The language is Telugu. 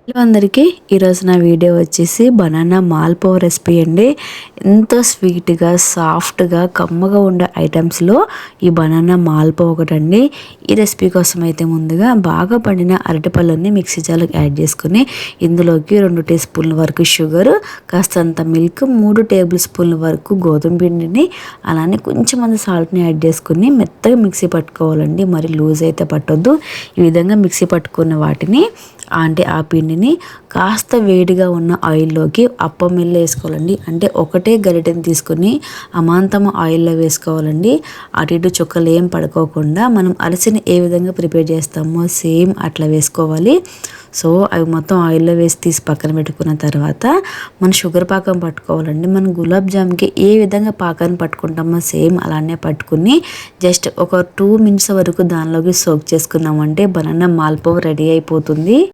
హలో అందరికీ ఈరోజు నా వీడియో వచ్చేసి బనానా మాల్పూవ రెసిపీ అండి. ఎంతో స్వీట్గా సాఫ్ట్గా కమ్మగా ఉండే ఐటమ్స్లో ఈ బనానా మాల్పూవ ఒకటండి. ఈ రెసిపీ కోసం అయితే ముందుగా బాగా పండిన అరటిపళ్ళని మిక్సీ జార్లోకి యాడ్ చేసుకుని ఇందులోకి 2 టీ స్పూన్ల వరకు షుగర్, కాస్తంత మిల్క్, 3 టేబుల్ స్పూన్ల వరకు గోధుమ పిండిని, అలానే కొంచెం అంత సాల్ట్ని యాడ్ చేసుకుని మెత్తగా మిక్సీ పట్టుకోవాలండి. మరి లూజ్ అయితే పట్టొద్దు. ఈ విధంగా మిక్సీ పట్టుకున్న వాటిని ఆ పిండిని కాస్త వేడిగా ఉన్న ఆయిల్లోకి అప్పం మిల్లు వేసుకోవాలండి. అంటే ఒకటే గరిటెని తీసుకుని అమాంతం ఆయిల్లో వేసుకోవాలండి. అటు ఇటు చుక్కలు ఏం పడుకోకుండా మనం అరిసెని ఏ విధంగా ప్రిపేర్ చేస్తామో సేమ్ అట్లా వేసుకోవాలి. సో అవి మొత్తం ఆయిల్లో వేసి తీసి పక్కన పెట్టుకున్న తర్వాత మనం షుగర్ పాకం పట్టుకోవాలండి. మనం గులాబ్ జామ్కి ఏ విధంగా పాకాన్ని పట్టుకుంటామో సేమ్ అలానే పట్టుకుని జస్ట్ ఒక 2 మినిట్స్ వరకు దానిలోకి సోక్ చేసుకున్నామంటే బనానా మాల్పూవ రెడీ అయిపోతుంది.